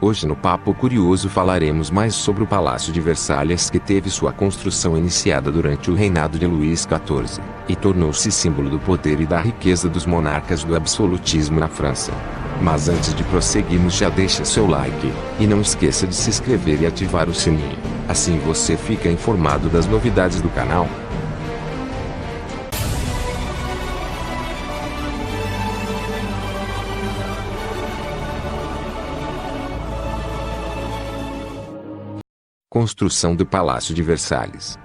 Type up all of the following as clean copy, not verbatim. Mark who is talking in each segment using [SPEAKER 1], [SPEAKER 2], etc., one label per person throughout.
[SPEAKER 1] Hoje no Papo Curioso falaremos mais sobre o Palácio de Versalhes, que teve sua construção iniciada durante o reinado de Luís XIV, e tornou-se símbolo do poder e da riqueza dos monarcas do absolutismo na França. Mas antes de prosseguirmos, já deixa seu like, e não esqueça de se inscrever e ativar o sininho, assim você fica informado das novidades do canal. Construção do Palácio de Versalhes.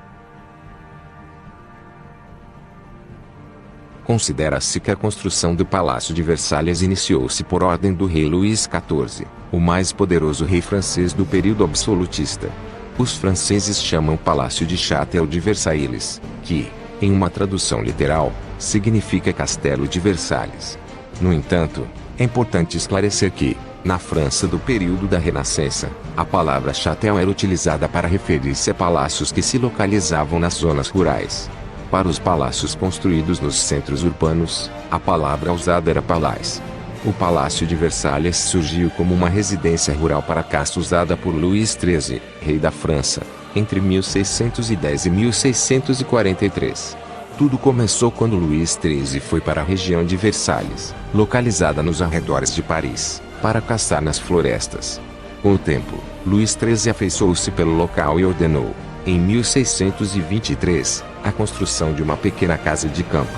[SPEAKER 1] Considera-se que a construção do Palácio de Versalhes iniciou-se por ordem do rei Luís XIV, o mais poderoso rei francês do período absolutista. Os franceses chamam o Palácio de Château de Versailles, que, em uma tradução literal, significa Castelo de Versalhes. No entanto, é importante esclarecer que, na França do período da Renascença, a palavra château era utilizada para referir-se a palácios que se localizavam nas zonas rurais. Para os palácios construídos nos centros urbanos, a palavra usada era palais. O Palácio de Versalhes surgiu como uma residência rural para caça usada por Luís XIII, rei da França, entre 1610 e 1643. Tudo começou quando Luís XIII foi para a região de Versalhes, localizada nos arredores de Paris, para caçar nas florestas. Com o tempo, Luís XIII afeiçoou-se pelo local e ordenou, em 1623, a construção de uma pequena casa de campo.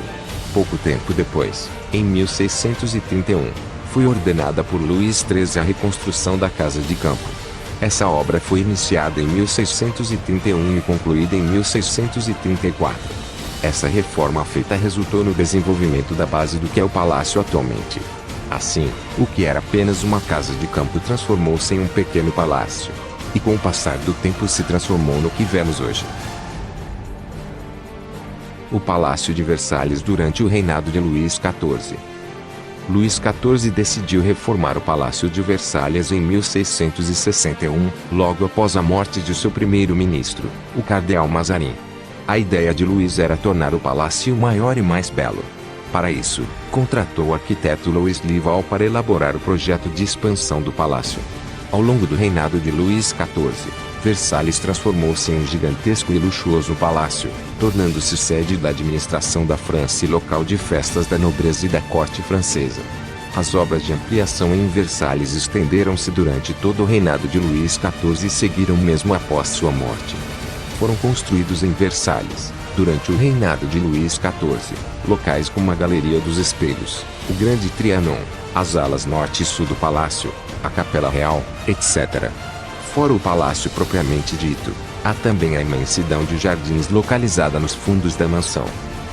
[SPEAKER 1] Pouco tempo depois, em 1631, foi ordenada por Luís XIII a reconstrução da casa de campo. Essa obra foi iniciada em 1631 e concluída em 1634. Essa reforma feita resultou no desenvolvimento da base do que é o palácio atualmente. Assim, o que era apenas uma casa de campo transformou-se em um pequeno palácio. E com o passar do tempo se transformou no que vemos hoje. O Palácio de Versalhes durante o reinado de Luís XIV. Luís XIV decidiu reformar o Palácio de Versalhes em 1661, logo após a morte de seu primeiro-ministro, o cardeal Mazarin. A ideia de Luís era tornar o palácio maior e mais belo. Para isso, contratou o arquiteto Louis Lival para elaborar o projeto de expansão do palácio. Ao longo do reinado de Luís XIV, Versalhes transformou-se em um gigantesco e luxuoso palácio, tornando-se sede da administração da França e local de festas da nobreza e da corte francesa. As obras de ampliação em Versalhes estenderam-se durante todo o reinado de Luís XIV e seguiram mesmo após sua morte. Foram construídos em Versalhes, durante o reinado de Luís XIV, locais como a Galeria dos Espelhos, o Grande Trianon, as alas norte e sul do palácio, a Capela Real, etc. Fora o palácio propriamente dito, há também a imensidão de jardins localizada nos fundos da mansão.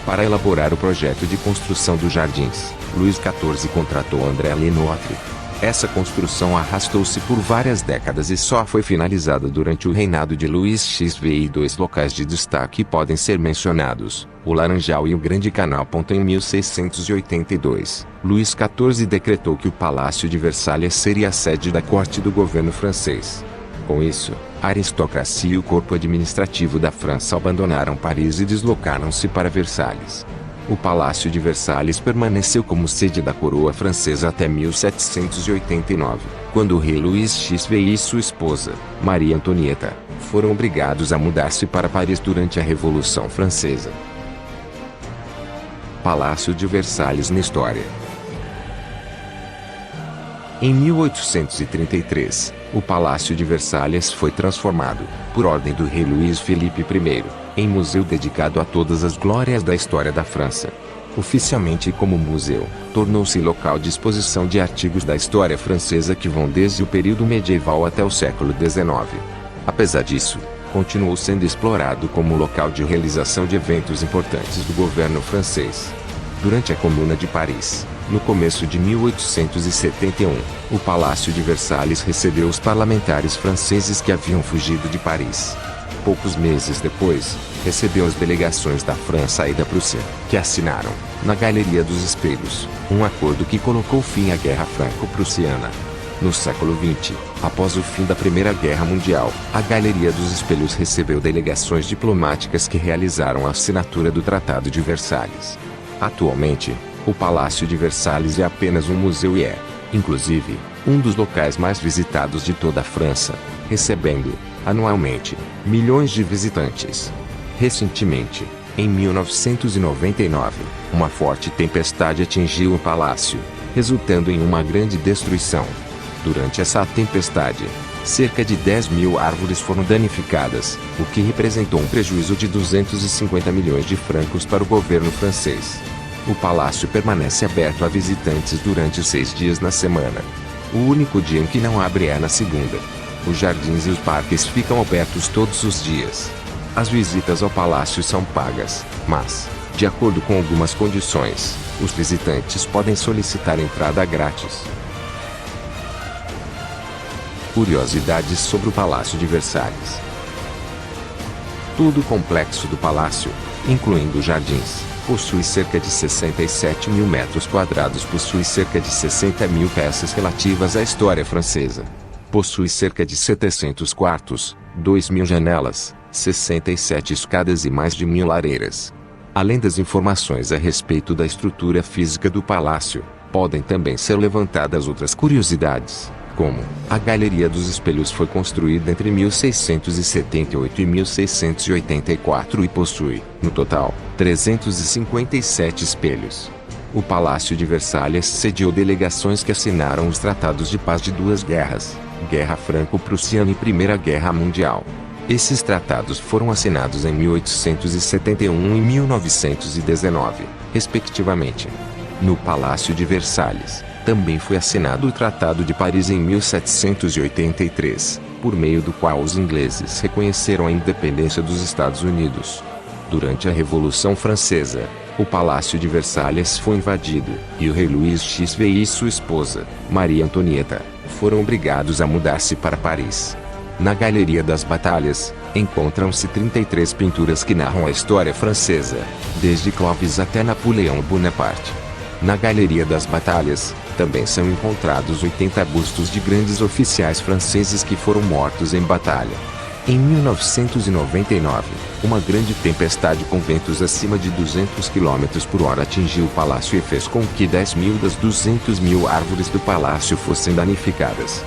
[SPEAKER 1] Para elaborar o projeto de construção dos jardins, Luís XIV contratou André Lenotre. Essa construção arrastou-se por várias décadas e só foi finalizada durante o reinado de Luís XVI. Dois locais de destaque podem ser mencionados, o Laranjal e o Grande Canal. Em 1682, Luís XIV decretou que o Palácio de Versalhes seria a sede da corte do governo francês. Com isso, a aristocracia e o corpo administrativo da França abandonaram Paris e deslocaram-se para Versalhes. O Palácio de Versalhes permaneceu como sede da coroa francesa até 1789, quando o rei Luís XVI e sua esposa, Maria Antonieta, foram obrigados a mudar-se para Paris durante a Revolução Francesa. Palácio de Versalhes na história. Em 1833, o Palácio de Versalhes foi transformado, por ordem do rei Luís Felipe I, em museu dedicado a todas as glórias da história da França. Oficialmente como museu, tornou-se local de exposição de artigos da história francesa que vão desde o período medieval até o século XIX. Apesar disso, continuou sendo explorado como local de realização de eventos importantes do governo francês. Durante a Comuna de Paris, no começo de 1871, o Palácio de Versalhes recebeu os parlamentares franceses que haviam fugido de Paris. Poucos meses depois, recebeu as delegações da França e da Prússia, que assinaram, na Galeria dos Espelhos, um acordo que colocou fim à Guerra Franco-Prussiana. No século XX, após o fim da Primeira Guerra Mundial, a Galeria dos Espelhos recebeu delegações diplomáticas que realizaram a assinatura do Tratado de Versalhes. Atualmente, o Palácio de Versalhes é apenas um museu e é, inclusive, um dos locais mais visitados de toda a França, recebendo, anualmente, milhões de visitantes. Recentemente, em 1999, uma forte tempestade atingiu o palácio, resultando em uma grande destruição. Durante essa tempestade, cerca de 10.000 árvores foram danificadas, o que representou um prejuízo de 250 milhões de francos para o governo francês. O palácio permanece aberto a visitantes durante 6 dias na semana. O único dia em que não abre é na segunda. Os jardins e os parques ficam abertos todos os dias. As visitas ao palácio são pagas, mas, de acordo com algumas condições, os visitantes podem solicitar entrada grátis. Curiosidades sobre o Palácio de Versalhes. Todo o complexo do palácio, incluindo jardins, possui cerca de 67.000 metros quadrados, possui cerca de 60.000 peças relativas à história francesa. Possui cerca de 700 quartos, 2.000 janelas, 67 escadas e mais de 1.000 lareiras. Além das informações a respeito da estrutura física do palácio, podem também ser levantadas outras curiosidades, como a Galeria dos Espelhos foi construída entre 1678 e 1684 e possui, no total, 357 espelhos. O Palácio de Versalhes sediou delegações que assinaram os tratados de paz de duas guerras, Guerra Franco-Prussiana e Primeira Guerra Mundial. Esses tratados foram assinados em 1871 e 1919, respectivamente. No Palácio de Versalhes, também foi assinado o Tratado de Paris em 1783, por meio do qual os ingleses reconheceram a independência dos Estados Unidos. Durante a Revolução Francesa, o Palácio de Versalhes foi invadido, e o rei Luís XVI e sua esposa, Maria Antonieta, foram obrigados a mudar-se para Paris. Na Galeria das Batalhas, encontram-se 33 pinturas que narram a história francesa, desde Clovis até Napoleão Bonaparte. Na Galeria das Batalhas, também são encontrados 80 bustos de grandes oficiais franceses que foram mortos em batalha. Em 1999, uma grande tempestade com ventos acima de 200 km por hora atingiu o palácio e fez com que 10.000 das 200.000 árvores do palácio fossem danificadas.